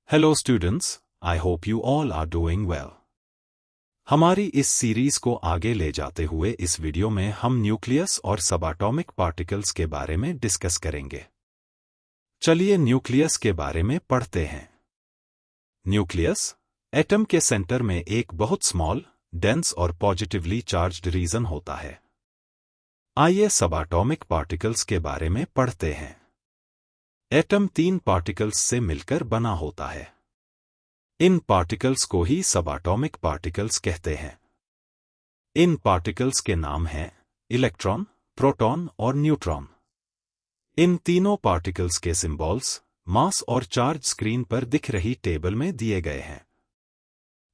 Hello students, I hope you all are doing well. हमारी इस series को आगे ले जाते हुए इस वीडियो में हम न्यूक्लियस और सबएटॉमिक पार्टिकल्स के बारे में डिस्कस करेंगे। चलिए न्यूक्लियस के बारे में पढ़ते हैं। न्यूक्लियस एटम के सेंटर में एक बहुत स्मॉल, डेंस और पॉजिटिवली चार्ज्ड रीजन होता है। आइए सबएटॉमिक पार्टिकल्स के बारे में पढ़ते हैं। एटम 3 पार्टिकल्स से मिलकर बना होता है। इन पार्टिकल्स को ही सबएटॉमिक पार्टिकल्स कहते हैं। इन पार्टिकल्स के नाम हैं इलेक्ट्रॉन, प्रोटॉन और न्यूट्रॉन। इन तीनों पार्टिकल्स के सिंबल्स, मास और चार्ज स्क्रीन पर दिख रही टेबल में दिए गए हैं।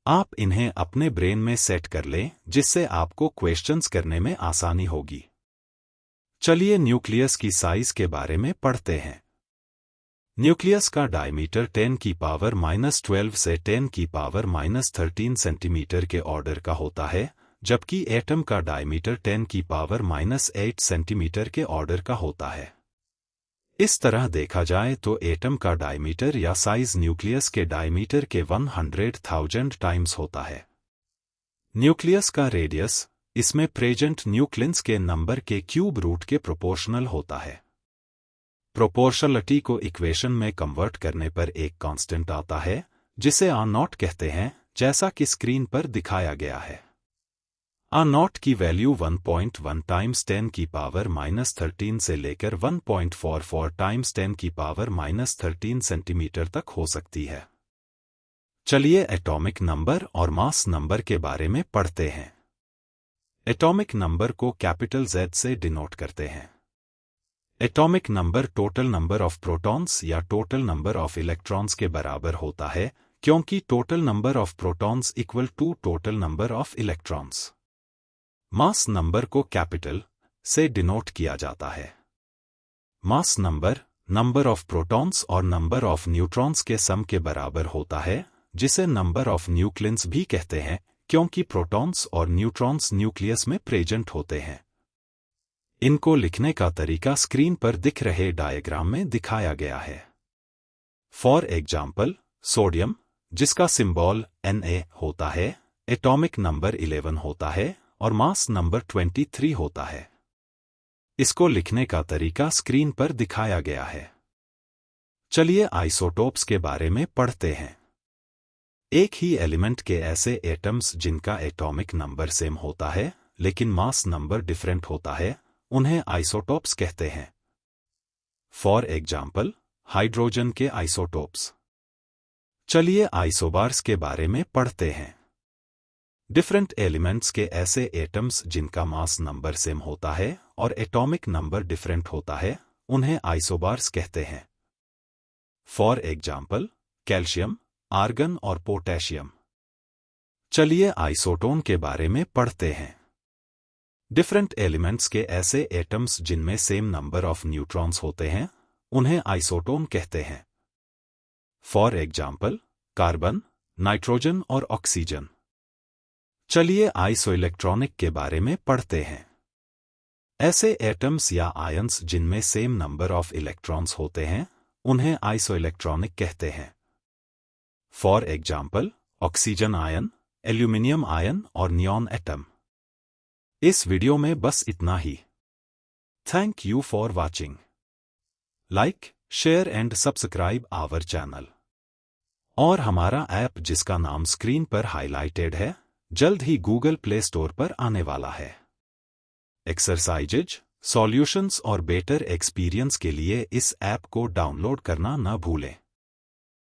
आप इन्हें अपने ब्रेन में सेट कर लें, जिससे आपको क्वेश्चंस करने में आसानी होगी। चलिए न्यूक्लियस की साइज के बारे में पढ़ते हैं। न्यूक्लियस का डायमीटर 10⁻⁻12 से 10⁻⁻13 सेंटीमीटर के ऑर्डर का होता है, जबकि एटम का डायमीटर 10⁻⁸ सेंटीमीटर के ऑर्डर का होता है। इस तरह देखा जाए तो एटम का डायमीटर या साइज न्यूक्लियस के डायमीटर के 100,000 टाइम्स होता है। न्यूक्लियस का रेडियस इसमें प्रेजेंट न्यूक्लियस के नंबर के क्यूब रूट के प्रोपोर्शनल होता है। प्रोपोर्शनलिटी को इक्वेशन में कन्वर्ट करने पर एक कांस्टेंट आता है, जिसे R0 कहते हैं, जैसा कि स्क्रीन पर दिखाया गया है। R0 की वैल्यू 1.1 टाइम्स 10⁻⁻13 से लेकर 1.44 टाइम्स 10⁻⁻13 सेंटीमीटर तक हो सकती है। चलिए एटॉमिक नंबर और मास नंबर के बारे में पढ़ते हैं। एटॉमिक नंबर को कैपिटल Z से डिनोट करते हैं। Atomic number total number of protons या टोटल नंबर ऑफ इलेक्ट्रॉन्स के बराबर होता है, क्योंकि total number of protons equal to total number of electrons. Mass number को कैपिटल से डिनोट किया जाता है। Mass number number of protons और नंबर ऑफ न्यूट्रॉन्स के सम के बराबर होता है, जिसे नंबर ऑफ न्यूक्लियस भी कहते हैं, क्योंकि प्रोटॉन्स और न्यूट्रॉन्स न्यूक्लियस में प्रेजेंट होते हैं। इनको लिखने का तरीका स्क्रीन पर दिख रहे डायग्राम में दिखाया गया है। फॉर एग्जाम्पल, सोडियम, जिसका सिंबल Na होता है, एटॉमिक नंबर 11 होता है और मास नंबर 23 होता है। इसको लिखने का तरीका स्क्रीन पर दिखाया गया है। चलिए आइसोटोप्स के बारे में पढ़ते हैं। एक ही एलिमेंट के ऐसे एटम्स जिनका एटॉमिक नंबर सेम होता है, लेकिन मास नंबर डिफरेंट होता है, उन्हें आइसोटोप्स कहते हैं। फॉर एग्जाम्पल, हाइड्रोजन के आइसोटोप्स। चलिए आइसोबार्स के बारे में पढ़ते हैं। डिफरेंट एलिमेंट्स के ऐसे एटम्स जिनका मास नंबर सेम होता है और एटॉमिक नंबर डिफरेंट होता है, उन्हें आइसोबार्स कहते हैं। फॉर एग्जाम्पल, कैल्शियम, आर्गन और पोटेशियम। चलिए आइसोटोन के बारे में पढ़ते हैं। डिफरेंट एलिमेंट्स के ऐसे एटम्स जिनमें सेम नंबर ऑफ न्यूट्रॉन्स होते हैं, उन्हें आइसोटोन कहते हैं। फॉर एग्जाम्पल, कार्बन, नाइट्रोजन और ऑक्सीजन। चलिए आइसोइलेक्ट्रॉनिक के बारे में पढ़ते हैं। ऐसे एटम्स या आयन्स जिनमें सेम नंबर ऑफ इलेक्ट्रॉन्स होते हैं, उन्हें आइसोइलेक्ट्रॉनिक कहते हैं। For example, oxygen ion, aluminium ion और नियॉन एटम। इस वीडियो में बस इतना ही। Thank you for watching. Like, share and subscribe our channel. और हमारा ऐप, जिसका नाम स्क्रीन पर हाईलाइटेड है, जल्द ही गूगल प्ले स्टोर पर आने वाला है। एक्सरसाइजेज, सॉल्यूशंस और बेटर एक्सपीरियंस के लिए इस ऐप को डाउनलोड करना न भूलें।